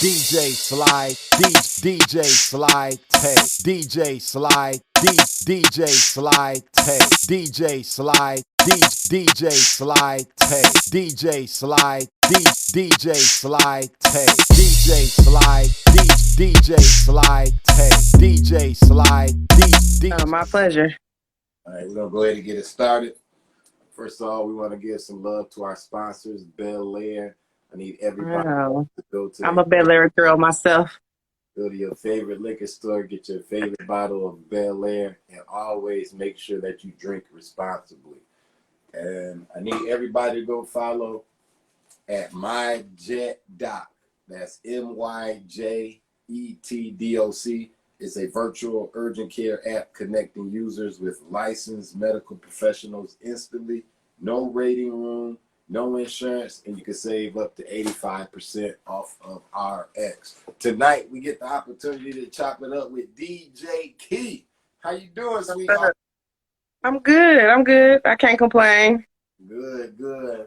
DJ Sly, DJ Sly Tay, DJ Sly, DJ Sly Tay, DJ Sly, DJ Sly Tay, DJ Sly, DJ Sly Tay, DJ Sly, DJ Sly Tay, DJ Sly, Oh, my pleasure. All right, we're gonna go ahead and get it started. First of all, we want to give some love to our sponsors, Bel Air. I need everybody to go to. I'm a Bel Air girl myself. Go to your favorite liquor store, get your favorite bottle of Bel Air, and always make sure that you drink responsibly. And I need everybody to go follow at MyJetDoc. That's MyJetDoc. It's a virtual urgent care app connecting users with licensed medical professionals instantly. No waiting room, no insurance, and you can save up to 85% off of RX. Tonight, we get the opportunity to chop it up with DJ Key. How you doing, sweetheart? I'm good. I can't complain. Good.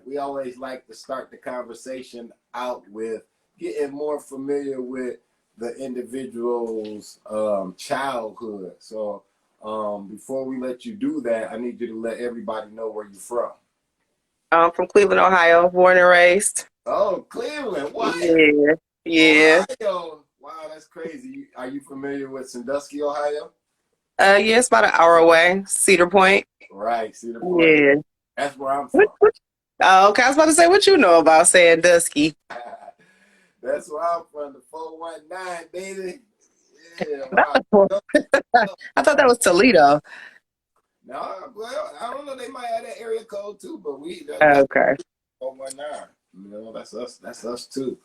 We always like to start the conversation out with getting more familiar with the individual's childhood. So before we let you do that, I need you to let everybody know where you're from. I'm from Cleveland, Ohio, born and raised. Oh, Cleveland. Wow. Yeah. Ohio. Wow, that's crazy. Are you familiar with Sandusky, Ohio? Yeah, it's about an hour away. Cedar Point. Right, Cedar Point. Yeah. That's where I'm from. Oh, okay. I was about to say, what you know about Sandusky? That's where I'm from, the 419, baby. Yeah, wow. I thought that was Toledo. No, well, I don't know. They might have that area code too, but Okay. 419. You know, that's us. That's us too.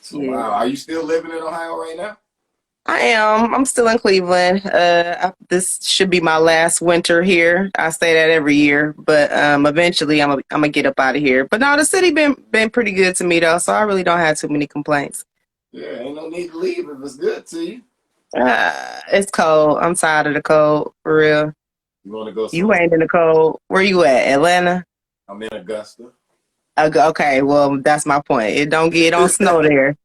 So, Yeah. wow. Are you still living in Ohio right now? I am. I'm still in Cleveland. This should be my last winter here. I say that every year, but eventually I'm gonna get up out of here. But no, the city been pretty good to me though, so I really don't have too many complaints. Yeah, ain't no need to leave if it's good to you. It's cold. I'm tired of the cold, for real. You want to go? You ain't in the cold. Where you at? Atlanta? I'm in Augusta. Okay, well that's my point. It don't snow there.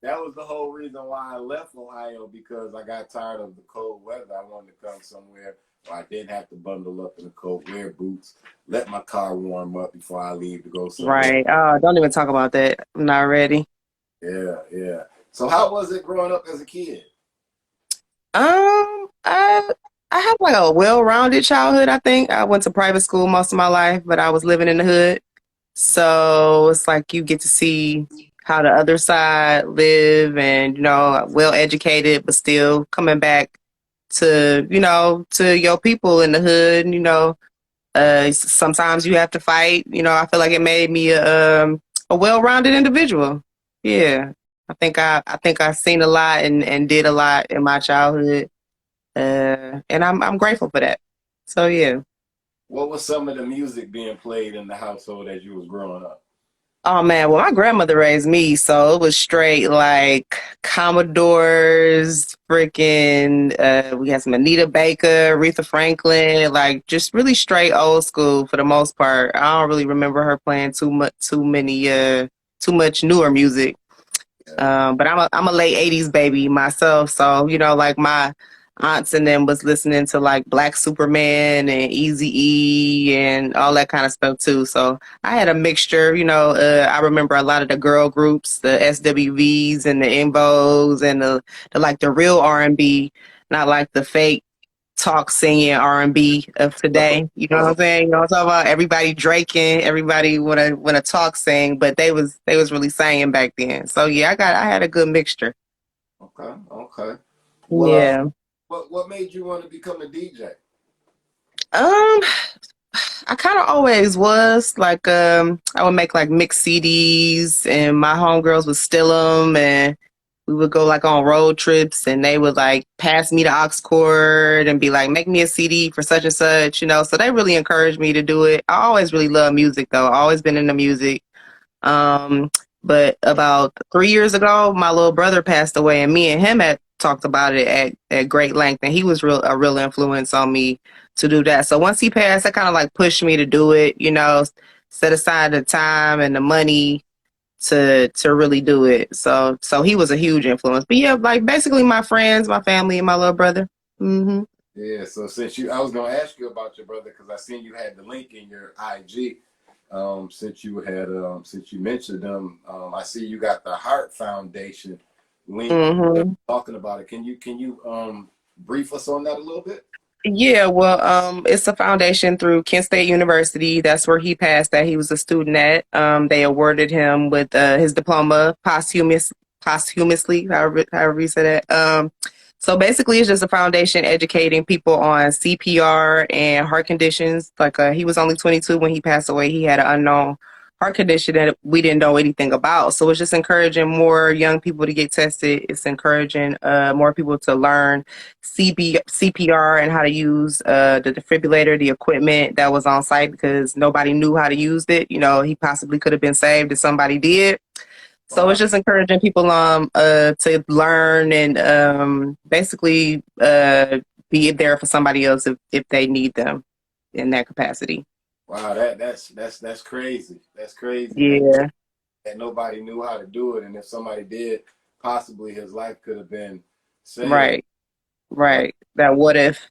That was the whole reason why I left Ohio, because I got tired of the cold weather. I wanted to come somewhere where I didn't have to bundle up in the cold, wear boots, let my car warm up before I leave to go somewhere. Right. Oh, don't even talk about that. I'm not ready. Yeah. So how was it growing up as a kid? I had like a well-rounded childhood, I think. I went to private school most of my life, but I was living in the hood. So it's like you get to see how the other side live and, well educated, but still coming back to, to your people in the hood, sometimes you have to fight. I feel like it made me a well-rounded individual. Yeah. I think I've seen a lot and did a lot in my childhood. And I'm grateful for that. So yeah. What was some of the music being played in the household as you was growing up? Oh man, well my grandmother raised me, so it was straight like Commodores, freaking we had some Anita Baker, Aretha Franklin, like just really straight old school for the most part. I don't really remember her playing too much newer music. But I'm a late 80s baby myself, so like my aunts and them was listening to like Black Superman and Eazy-E and all that kind of stuff too. So I had a mixture, I remember a lot of the girl groups, the SWVs and the Invos and the like the real R&B, not like the fake talk singing R&B of today. You know what I'm saying? You know what I'm talking about? Everybody draking, everybody wanna talk sing, but they was really singing back then. So yeah, I had a good mixture. Okay. Well, yeah. What made you want to become a DJ? I kind of always was like, I would make like mixed CDs and my homegirls would steal them and we would go like on road trips and they would like pass me the aux cord and be like, make me a CD for such and such, so they really encouraged me to do it. I always really loved music though. Always been into music. But about 3 years ago, my little brother passed away and me and him had talked about it at great length, and he was a real influence on me to do that. So once he passed, that kind of like pushed me to do it, set aside the time and the money to really do it. So he was a huge influence. But yeah, like basically my friends, my family, and my little brother. Mm-hmm. Yeah. So I was gonna ask you about your brother because I seen you had the link in your IG. Since you mentioned them, I see you got the Heart Foundation link Mm-hmm. talking about it. Can you brief us on that a little bit? Yeah, well, it's a foundation through Kent State University. That's where he passed that he was a student at. They awarded him with his diploma posthumously, however you say that. So basically, it's just a foundation educating people on CPR and heart conditions. Like he was only 22 when he passed away. He had an unknown heart condition that we didn't know anything about. So it's just encouraging more young people to get tested. It's encouraging more people to learn CPR and how to use the defibrillator, the equipment that was on site because nobody knew how to use it. You know, he possibly could have been saved if somebody did. So it's just encouraging people to learn and basically be there for somebody else if they need them in that capacity. Wow, that's crazy. That's crazy. Yeah. That nobody knew how to do it, and if somebody did, possibly his life could have been saved. Right. Right. That what if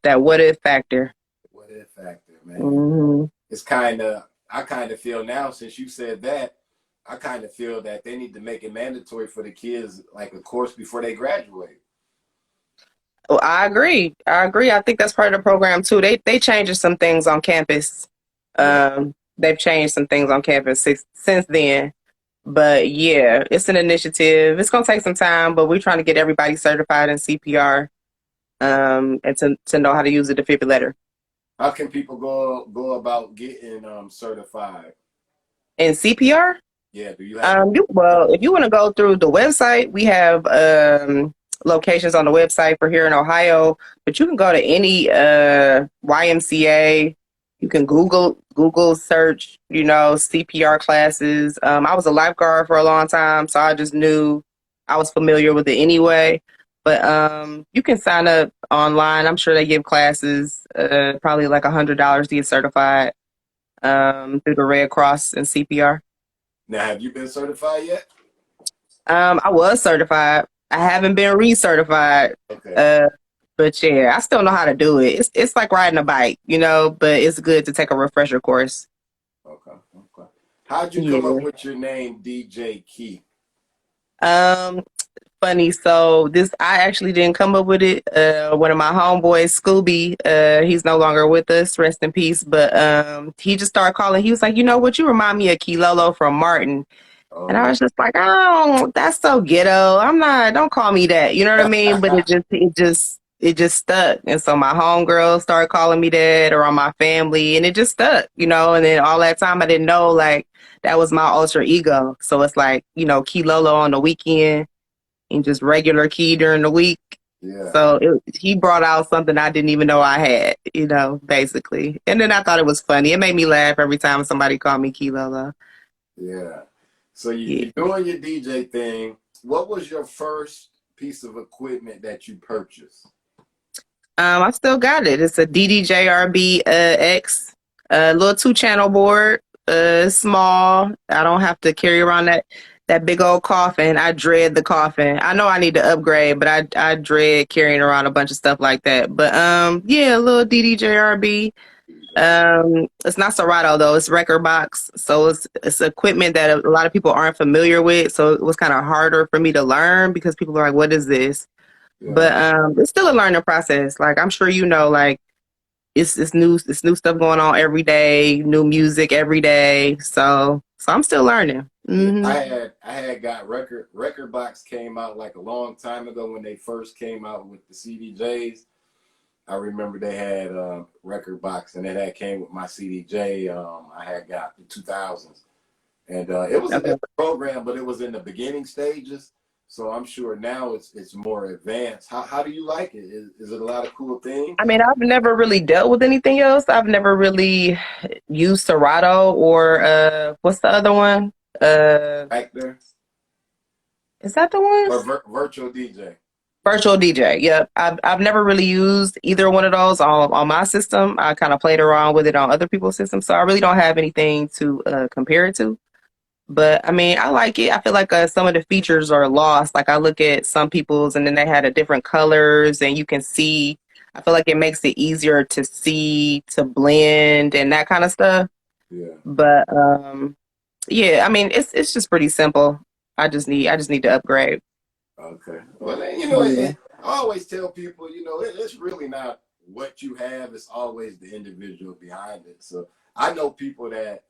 factor. What if factor, man? Mm-hmm. It's I kind of feel now since you said that, I kind of feel that they need to make it mandatory for the kids, like a course before they graduate. Well, I agree. I think that's part of the program too. They changed some things on campus. They've changed some things on campus since then. But yeah, it's an initiative. It's gonna take some time, but we're trying to get everybody certified in CPR, and to know how to use a defibrillator. How can people go about getting certified in CPR? Yeah, do you have if you want to go through the website, we have locations on the website for here in Ohio, but you can go to any YMCA. You can Google search, CPR classes. I was a lifeguard for a long time, so I just knew I was familiar with it anyway. But you can sign up online. I'm sure they give classes, probably like $100 to get certified through the Red Cross and CPR. Now, have you been certified yet? I was certified. I haven't been recertified. Okay. But yeah, I still know how to do it. It's like riding a bike, but it's good to take a refresher course. Okay. How'd you come up with your name, DJ Key? Funny. So I actually didn't come up with it. One of my homeboys, Scooby, he's no longer with us, rest in peace. But he just started calling. He was like, you know what? You remind me of Kilolo from Martin. Oh. And I was just like, oh, that's so ghetto. Don't call me that. You know what I mean? But it just stuck. And so my homegirls started calling me that, or on my family, and it just stuck, And then all that time I didn't know, like, that was my alter ego. So it's like, Kilolo on the weekend and just regular Key during the week. Yeah. So he brought out something I didn't even know I had, basically. And then I thought it was funny. It made me laugh every time somebody called me Kilolo. Yeah. So you're doing your DJ thing. What was your first piece of equipment that you purchased? I still got it. It's a DDJRB X, a little 2-channel board, small. I don't have to carry around that big old coffin. I dread the coffin. I know I need to upgrade, but I dread carrying around a bunch of stuff like that. But a little DDJRB. It's not Serato though, it's record box. So it's equipment that a lot of people aren't familiar with. So it was kind of harder for me to learn because people are like, what is this? Yeah. But it's still a learning process. Like I'm sure like it's new stuff going on every day, new music every day. So I'm still learning. Mm-hmm. I had got record box came out like a long time ago when they first came out with the CDJs. I remember they had a record box, and that came with my CDJ. I had got the 2000s, and it was a different program, but it was in the beginning stages. So I'm sure now it's more advanced. How do you like it? Is it a lot of cool things? I mean, I've never really dealt with anything else. I've never really used Serato or what's the other one? Factor. Is that the one? Or virtual DJ. Virtual DJ, yep. I've never really used either one of those on my system. I kind of played around with it on other people's systems, so I really don't have anything to compare it to. But I mean, I like it. I feel like some of the features are lost. Like I look at some people's and then they had a different colors and you can see, I feel like it makes it easier to see, to blend and that kind of stuff. Yeah. But yeah, I mean, it's just pretty simple. I just need to upgrade. Okay. Well, then, Yeah. I always tell people, it's really not what you have. It's always the individual behind it. So I know people that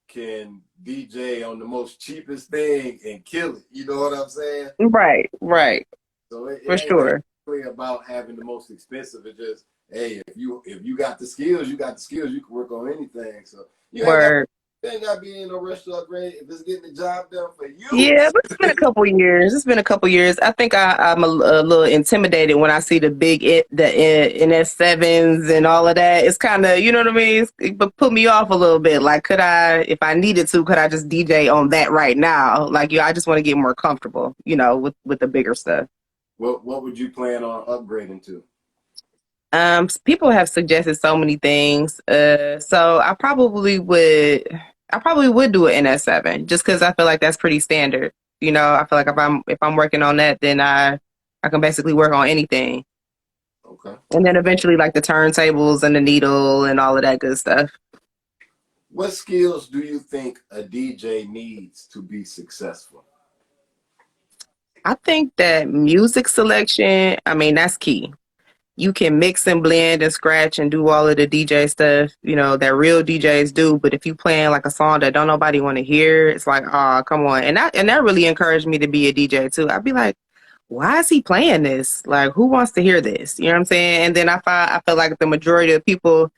can DJ on the most cheapest thing and kill it. You know what I'm saying? Right, right. So it For ain't sure. really about having the most expensive. It's just, hey, if you got the skills, you got the skills. You can work on anything. So Word. you ain't got to be in no rush to upgrade if it's getting the job done for you. Yeah, but it's been a couple years. It's been a couple years. I think I'm a little intimidated when I see the the NS7s and all of that. It's kind of, you know what I mean? But put me off a little bit. Like, could I, if I needed to, could I just DJ on that right now? Like, I just want to get more comfortable, with the bigger stuff. What would you plan on upgrading to? People have suggested so many things. So I probably would do an NS7 just because I feel like that's pretty standard. I feel like if I'm working on that, then I can basically work on anything. Okay. And then eventually like the turntables and the needle and all of that good stuff. What skills do you think a DJ needs to be successful? I think that music selection, I mean, that's key. You can mix and blend and scratch and do all of the DJ stuff, that real DJs do. But if you playing like a song that don't nobody want to hear, it's like, oh, come on. And that really encouraged me to be a DJ too. I'd be like, why is he playing this? Like, who wants to hear this? You know what I'm saying? And then I feel like the majority of people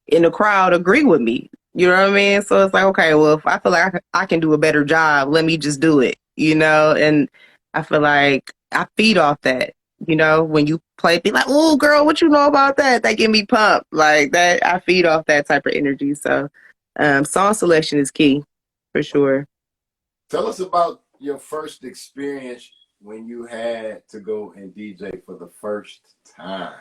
in the crowd agree with me. You know what I mean? So it's like, okay, well, if I feel like I can do a better job, let me just do it, And I feel like I feed off that, when you play, be like, oh, girl, what you know about that? That get me pumped. Like that, I feed off that type of energy. So song selection is key for sure. Tell us about your first experience when you had to go and DJ for the first time.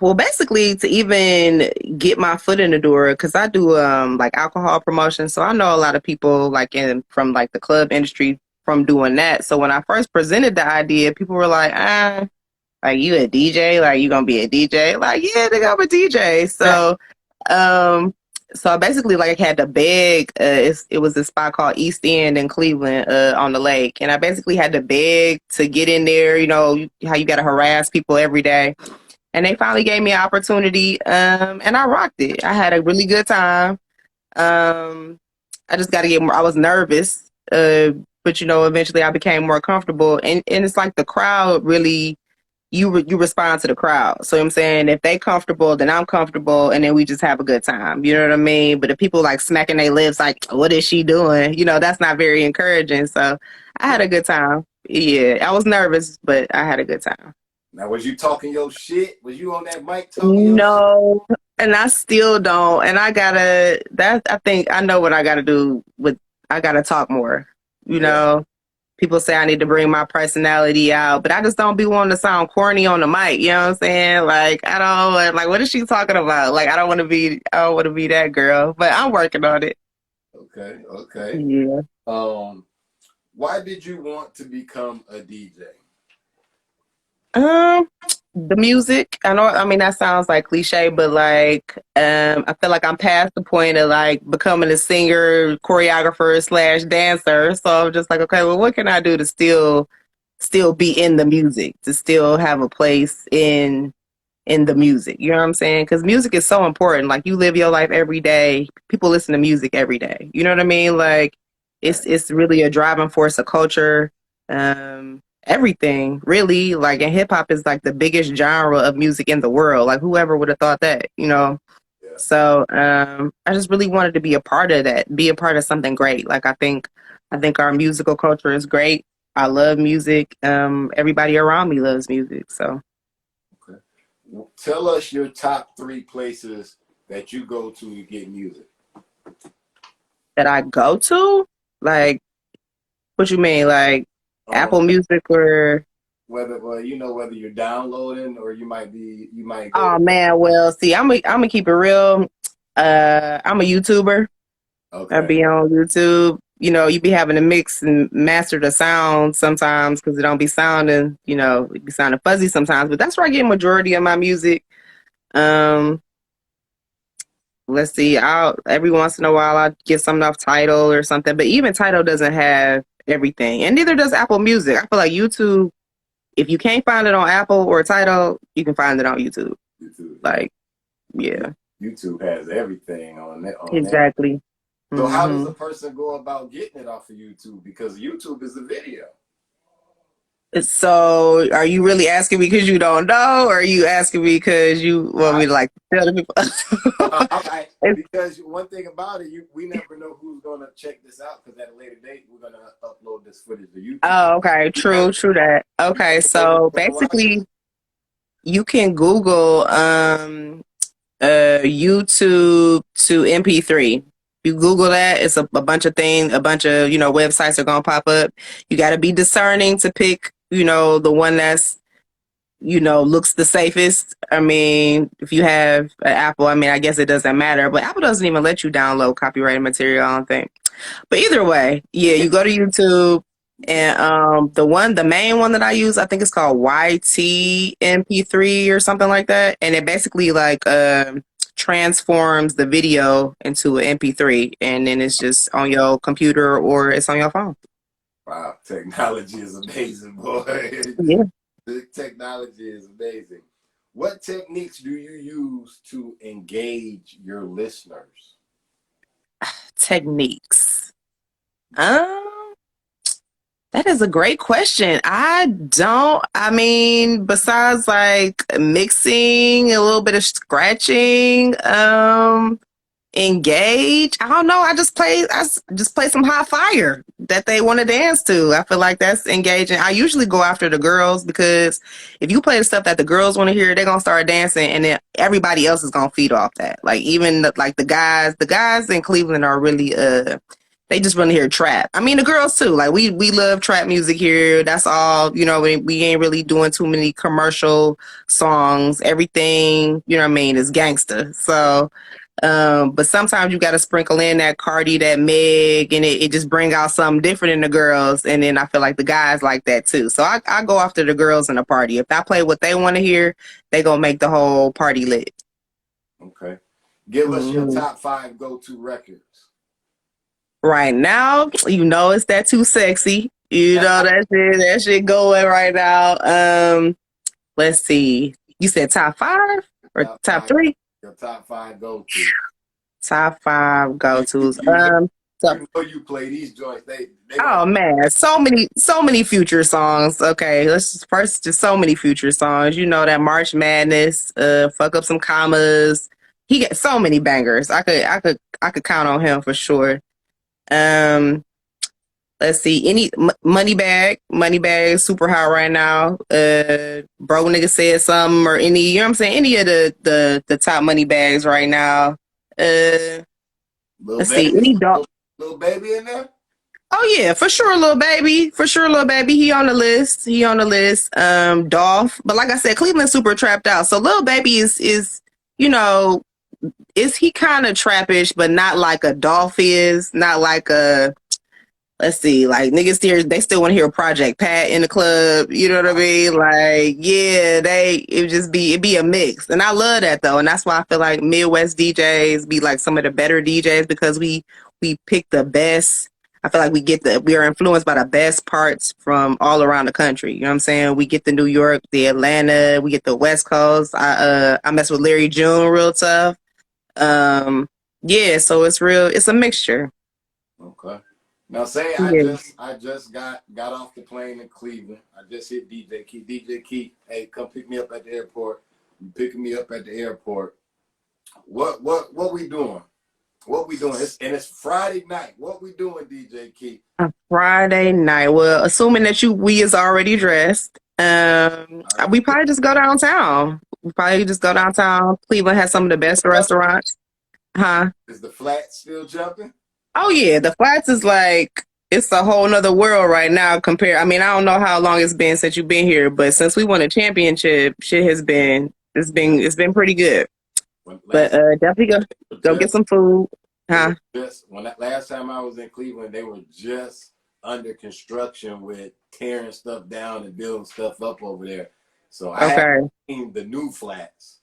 Well, basically to even get my foot in the door, because I do like alcohol promotion, so I know a lot of people like from like the club industry from doing that. So when I first presented the idea, people were like, like you a DJ, like you gonna be a DJ, like yeah, they I'm a DJ. Um, so I basically like had to beg. It was a spot called East End in Cleveland, on the lake, and I basically had to beg to get in there. You know how you got to harass people every day. And they finally gave me an opportunity, and I rocked it. I had a really good time. I just got to get more. I was nervous, but eventually I became more comfortable. And it's like the crowd really, you respond to the crowd. So I'm saying if they comfortable, then I'm comfortable, and then we just have a good time. You know what I mean? But if people like smacking their lips, like, what is she doing? That's not very encouraging. So I had a good time. Yeah, I was nervous, but I had a good time. Now, was you talking your shit? Was you on that mic talking your shit? No, and I still don't. And I think I know what I gotta do I gotta talk more. You Yeah. know, people say I need to bring my personality out, but I just don't be wanting to sound corny on the mic. You know what I'm saying? Like, I don't, like, what is she talking about? Like, I don't want to be that girl, but I'm working on it. Okay. Okay. Yeah. Why did you want to become a DJ? Um, the music. I know. I mean, that sounds like cliche, but like, I feel like I'm past the point of like becoming a singer, choreographer slash dancer. So I'm just like, okay, well, what can I do to still be in the music, to still have a place in the music? You know what I'm saying? Because music is so important. Like you live your life every day. People listen to music every day. You know what I mean? Like it's really a driving force of culture. Everything really, like, and hip hop is like the biggest genre of music in the world. Like whoever would have thought that? Yeah. So I just really wanted to be a part of that, be a part of something great. Like I think our musical culture is great. I love music. Everybody around me loves music. So Okay. Tell us your top 3 places that you go to get music. that I go to, like, what you mean, like Um, Apple Music or? whether you're downloading or you might go Oh to. man, well, see, I'm gonna keep it real. I'm a YouTuber. I Okay. be on YouTube. You know, you be having to mix and master the sound sometimes because it don't be sounding, you know, it be sounding fuzzy sometimes. But that's where I get majority of my music. Um, let's see, I'll every once in a while I get something off Tidal or something. But even Tidal doesn't have everything, and neither does Apple Music. I feel like YouTube, if you can't find it on Apple or Tidal, you can find it on YouTube. YouTube. Like, yeah, YouTube has everything on that. exactly. So how does a person go about getting it off of YouTube? Because YouTube is a video. So, are you really asking me because you don't know, or are you asking me because you want me to like tell the people? Because one thing about it, we never know who's going to check this out. Because at a later date, we're going to upload this footage to YouTube. Oh, okay, true that. Okay, so basically, you can Google YouTube to MP3. You Google that, it's a bunch of things, a bunch of, you know, websites are gonna pop up. You got to be discerning to pick, you know, the one that's, you know, looks the safest. I mean, if you have an Apple, I mean, I guess it doesn't matter, but Apple doesn't even let you download copyrighted material, I don't think. But either way, yeah, you go to YouTube, and the main one that I use, I think it's called YTMP3 or something like that, and it basically like transforms the video into an MP3, and then it's just on your computer or it's on your phone. Wow, technology is amazing, boy. Yeah. The technology is amazing. What techniques do you use to engage your listeners? Techniques. That is a great question. I mean, besides like mixing, a little bit of scratching, engage. I don't know. I just play some hot fire that they want to dance to. I feel like that's engaging. I usually go after the girls because if you play the stuff that the girls want to hear, they're gonna start dancing, and then everybody else is gonna feed off that. Like even the guys in Cleveland are really they just want to hear trap. I mean the girls too. Like we love trap music here. That's all. You know, we ain't really doing too many commercial songs. Everything, you know what I mean, is gangster. So but sometimes you got to sprinkle in that Cardi, that Meg, and it just bring out something different in the girls. And then I feel like the guys like that too. So I go after the girls in the party. If I play what they want to hear, they gonna make the whole party lit. Okay. Give us your top 5 go-to records. Right now, you know it's that Too Sexy. You know that shit going right now. Let's see. You said top 5 or top 3? Your top 5 go-tos. Top 5 go-tos. You know you play these joints. They oh man, so many Future songs. Okay, just so many Future songs. You know that March Madness, fuck up some commas. He got so many bangers. I could count on him for sure. Let's see. Any Moneybag, super hot right now. Bro nigga said something, or any, you know what I'm saying? Any of the top money bags right now. Let's see. Any dog. Little Baby in there? Oh yeah, for sure, Little Baby. He on the list. Dolph. But like I said, Cleveland's super trapped out. So Little Baby is you know, is he kind of trappish, but not like a Dolph is, not like a, let's see, like niggas here, they still want to hear Project Pat in the club. You know what I mean? Like, yeah, it'd be a mix. And I love that though. And that's why I feel like Midwest DJs be like some of the better DJs, because we pick the best. I feel like we are influenced by the best parts from all around the country. You know what I'm saying? We get the New York, the Atlanta, we get the West Coast. I mess with Larry June real tough. Yeah, so it's a mixture. Okay. Now say I just got off the plane in Cleveland. I just hit DJ Key. DJ Key, hey, come pick me up at the airport. You picking me up at the airport. What we doing? What we doing? It's Friday night. What we doing, DJ Key? A Friday night. Well, assuming that we is already dressed, we probably just go downtown. Cleveland has some of the best restaurants. Huh? Is the Flats still jumping? Oh yeah, the Flats is like, it's a whole nother world right now compared. I mean, I don't know how long it's been since you've been here, but since we won a championship, it's been pretty good. But definitely go get some food. They Huh? were just last time I was in Cleveland, they were just under construction with tearing stuff down and building stuff up over there. So I haven't Okay. seen the new flats.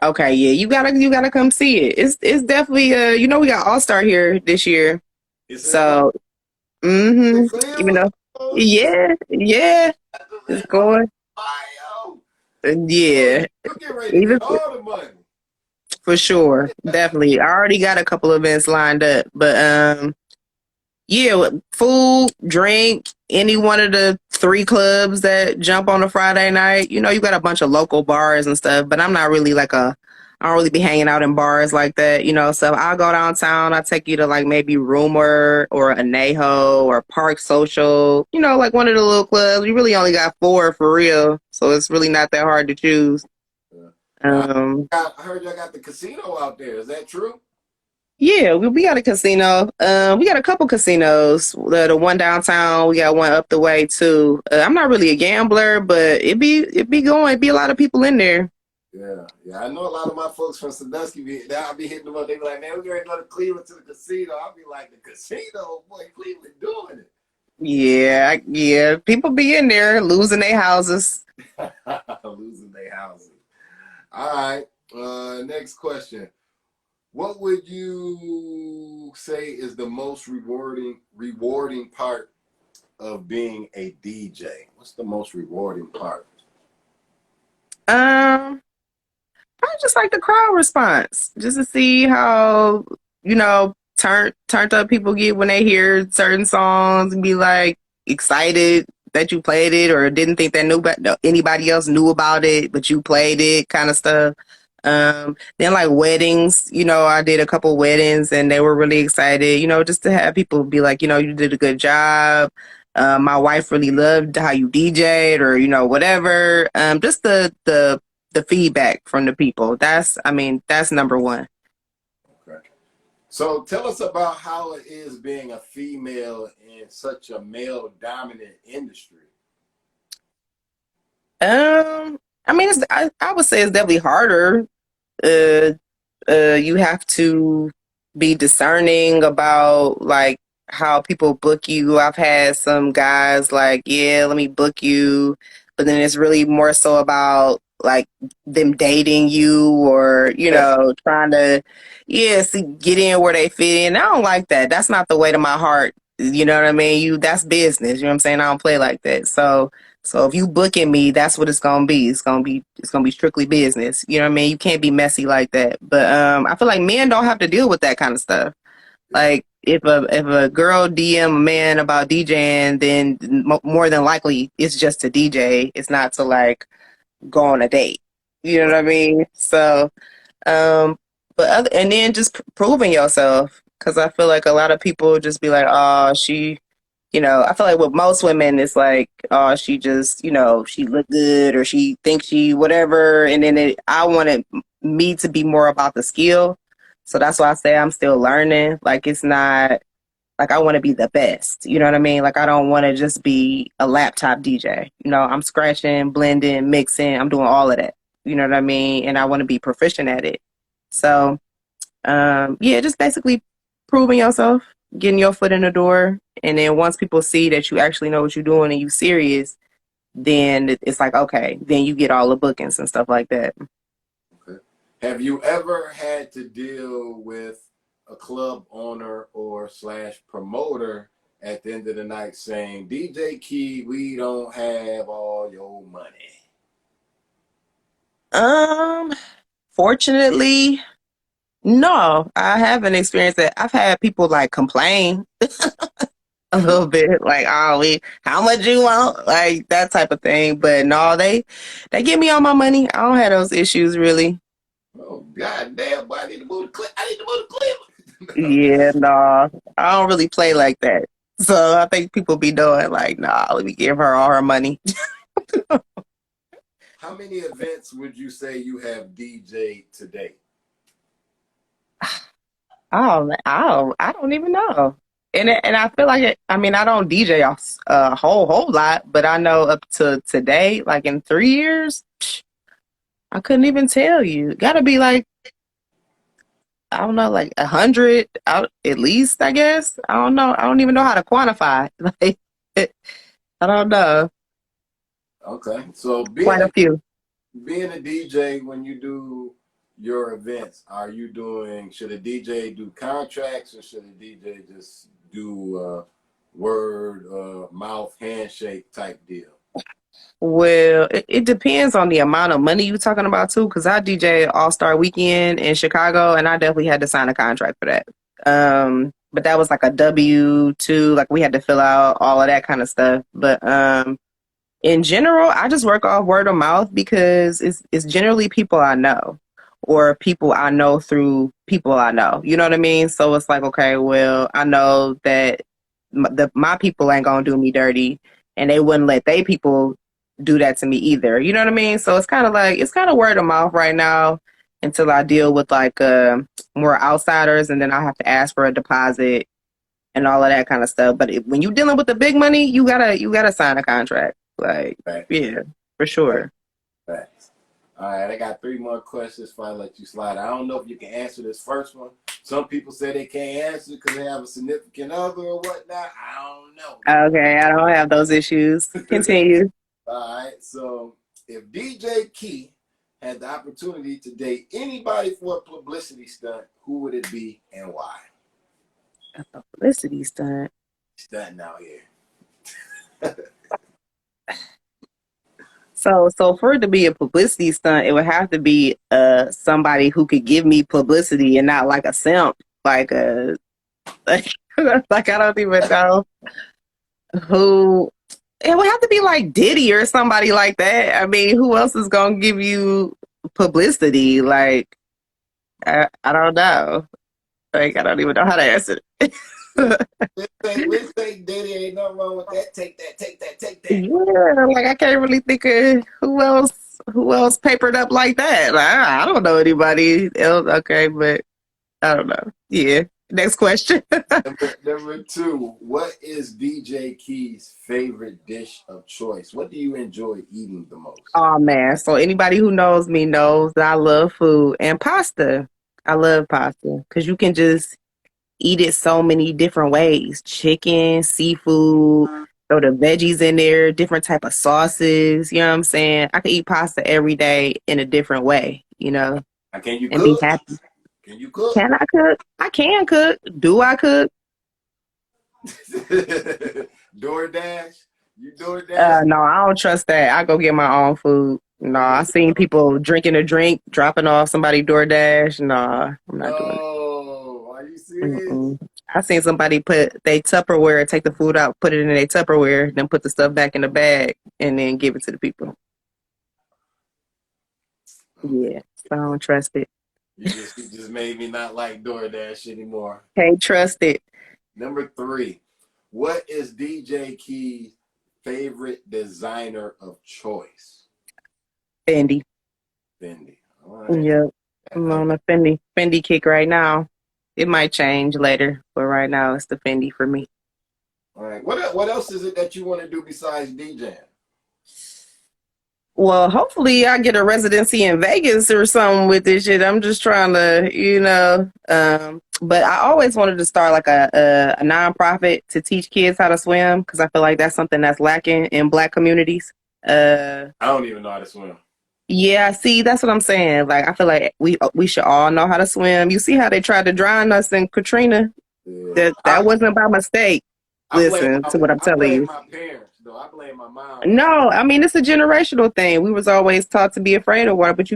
Okay, yeah, you gotta come see it. It's definitely we got AllStar here this year. It's in what? So In even Cleveland? though Oh, shit. yeah, yeah, it's going Ohio. Oh, yeah. you're getting ready to Even get all the money. for sure. Definitely. I already got a couple of events lined up. But yeah, food, drink, any one of the three clubs that jump on a Friday night. You got a bunch of local bars and stuff, but I'm not really I don't really be hanging out in bars like that. So I'll go downtown, I'll take you to like maybe Rumor or Anejo or Park Social, like one of the little clubs. We really only got four for real. So it's really not that hard to choose. Yeah. Now, Um, I heard y'all got the casino out there. Is that true? Yeah, we got a casino. We got a couple casinos. The one downtown, we got one up the way too. I'm not really a gambler, but it'd be a lot of people in there. Yeah, yeah. I know a lot of my folks from Sandusky. I'll be hitting them up. They be like, "Man, we're ready to go to Cleveland to the casino." I'll be like, "The casino, boy, Cleveland doing it." Yeah, yeah. People be in there losing their houses. Losing their houses. All right. Next question. What would you say is the most rewarding part of being a DJ? What's the most rewarding part? Um, I just like the crowd response, just to see how turned up people get when they hear certain songs and be like excited that you played it or didn't think that anybody else knew about it, but you played it, kind of stuff. Then like weddings, I did a couple weddings and they were really excited, just to have people be like, you did a good job. My wife really loved how you DJ'd or, whatever. Just the feedback from the people. That's number one. Okay. So tell us about how it is being a female in such a male-dominant industry. I would say it's definitely harder. Uh, you have to be discerning about like how people book you. I've had some guys like, yeah, let me book you, but then it's really more so about like them dating you or trying to get in where they fit in. I don't like that. That's not the way to my heart. You know what I mean? That's business. You know what I'm saying? I don't play like that. So if you booking me, that's what it's gonna be. It's gonna be strictly business. You know what I mean? You can't be messy like that. But I feel like men don't have to deal with that kind of stuff. Like if a girl DM a man about DJing, then more than likely it's just to DJ. It's not to like go on a date. You know what I mean? So and then just proving yourself, because I feel like a lot of people just be like, oh, I feel like with most women, it's like, oh, she just, she look good or she thinks she whatever. And then I wanted me to be more about the skill. So that's why I say I'm still learning. Like, it's not like I want to be the best. You know what I mean? Like, I don't want to just be a laptop DJ. I'm scratching, blending, mixing. I'm doing all of that. You know what I mean? And I want to be proficient at it. So, yeah, just basically proving yourself, getting your foot in the door. And then once people see that you actually know what you're doing and you serious, then it's like, okay, then you get all the bookings and stuff like that. Okay. Have you ever had to deal with a club owner or / promoter at the end of the night saying, DJ Key, we don't have all your money? Fortunately, no, I haven't experienced that. I've had people like complain a little bit, like, oh, how much you want? Like that type of thing. But no, they give me all my money. I don't have those issues really. Oh, God damn, boy, I need to move to Cleveland. I need to move to Cleveland. Yeah, no, I don't really play like that. So I think people be doing like, nah, let me give her all her money. How many events would you say you have DJ'd today? I don't even know. And I feel like I don't DJ a whole lot, but I know up to today, like in 3 years, I couldn't even tell you. Gotta be like I don't know, like 100 out at least, I guess. I don't know. I don't even know how to quantify. Like, I don't know. Okay. So Quite a few. being a DJ, when you do your events, should a DJ do contracts or should a DJ just do word, mouth, handshake type deal? Well, it depends on the amount of money you're talking about too, because I DJ AllStar Weekend in Chicago, and I definitely had to sign a contract for that. But that was like a W-2, like we had to fill out all of that kind of stuff. But in general, I just work off word of mouth because it's generally people I know or people I know through people I know. You know what I mean? So it's like, okay, well, I know that my people ain't gonna do me dirty, and they wouldn't let they people do that to me either. You know what I mean? So it's kind of word of mouth right now until I deal with like more outsiders, and then I have to ask for a deposit and all of that kind of stuff. But when you're dealing with the big money, you gotta sign a contract. Like, Right. yeah, for sure. Facts. All right, I got 3 more questions before I let you slide. I don't know if you can answer this first one. Some people say they can't answer because they have a significant other or whatnot. I don't know. Okay, I don't have those issues. Continue. All right, so if DJ Key had the opportunity to date anybody for a publicity stunt, who would it be and why? A publicity stunt. Stunting out here. So for it to be a publicity stunt, it would have to be somebody who could give me publicity and not like a simp, like a like I don't even know who. It would have to be like Diddy or somebody like that. I mean, who else is gonna give you publicity? Like I don't know. Like I don't even know how to answer it. Let's say Diddy, ain't nothing wrong with that. Take that, take that, take that. Yeah, like I can't really think of who else papered up like that. Like, I don't know anybody else. Okay, but I don't know. Yeah. Next question. Number 2, what is DJ Key's favorite dish of choice? What do you enjoy eating the most? Oh man. So anybody who knows me knows that I love food and pasta. I love pasta because you can just eat it so many different ways. Chicken, seafood, throw the veggies in there, different type of sauces. You know what I'm saying? I could eat pasta every day in a different way, Can you and be cook? happy. Can you cook? Can I cook? I can cook. Do I cook? DoorDash? You DoorDash? No, I don't trust that. I go get my own food. No, I seen people drinking a drink, dropping off somebody DoorDash. No, I'm not doing it. Oh, are you serious? I seen somebody put they Tupperware, take the food out, put it in their Tupperware, then put the stuff back in the bag, and then give it to the people. Yeah, so I don't trust it. You just made me not like DoorDash anymore. Can't trust it. Number 3, what is DJ Key's favorite designer of choice? Bendy. Bendy. All right. Yep. I'm on a Fendi kick right now. It might change later, but right now it's the Fendi for me. All right. What else is it that you want to do besides DJing? Well, hopefully I get a residency in Vegas or something with this shit. I'm just trying to, but I always wanted to start like a nonprofit to teach kids how to swim because I feel like that's something that's lacking in Black communities. I don't even know how to swim. Yeah, see, that's what I'm saying. Like, I feel like we should all know how to swim. You see how they tried to drown us in Katrina? Yeah. That wasn't by mistake. Listen to what I'm telling you. I blame my parents, though. I blame my mom. No, I mean, it's a generational thing. We was always taught to be afraid of water, but you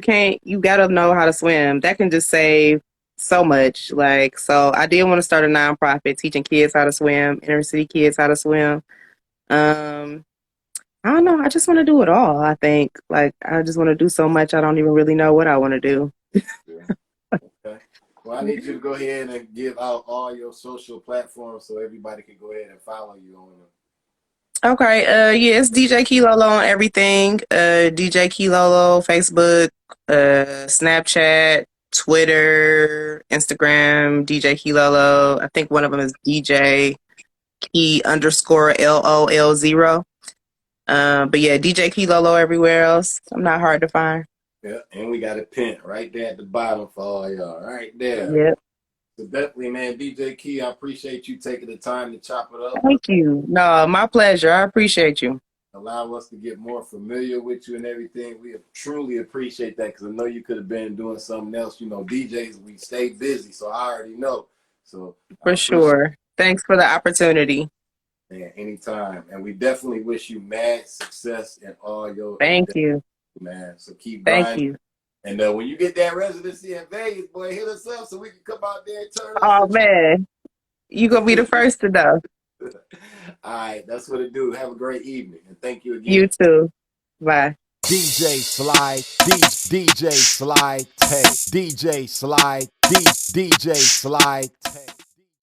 gotta know how to swim. That can just save so much. Like, so I did want to start a nonprofit teaching kids how to swim, inner city kids how to swim. I don't know. I just want to do it all. I think like I just want to do so much. I don't even really know what I want to do. Yeah. Okay. Well, I need you to go ahead and give out all your social platforms so everybody can go ahead and follow you on them. Okay. Yeah, it's DJ Keylolo on everything. DJ Keylolo, Facebook, Snapchat, Twitter, Instagram, DJ Keylolo. I think one of them is DJ Key _ LOL0. But yeah, DJ Keylolo everywhere else. I'm not hard to find. Yeah, and we got a pin right there at the bottom for all y'all. Right there. Yep. So definitely, man, DJ Key, I appreciate you taking the time to chop it up. Thank you. No, my pleasure. I appreciate you. Allow us to get more familiar with you and everything. We truly appreciate that because I know you could have been doing something else. You know, DJs, we stay busy, so I already know. So For sure. Thanks for the opportunity. Man, anytime. And we definitely wish you mad success in all your Thank endeavors, you. man. So keep Thank grinding. you. And when you get that residency in Vegas, boy, hit us up so we can come out there and turn Oh up. man, you gonna be the first to know. All right, that's what it do. Have a great evening, and thank you again. You too. Bye. DJ Sly, DJ Sly Tay, DJ Sly, DJ Sly Tay.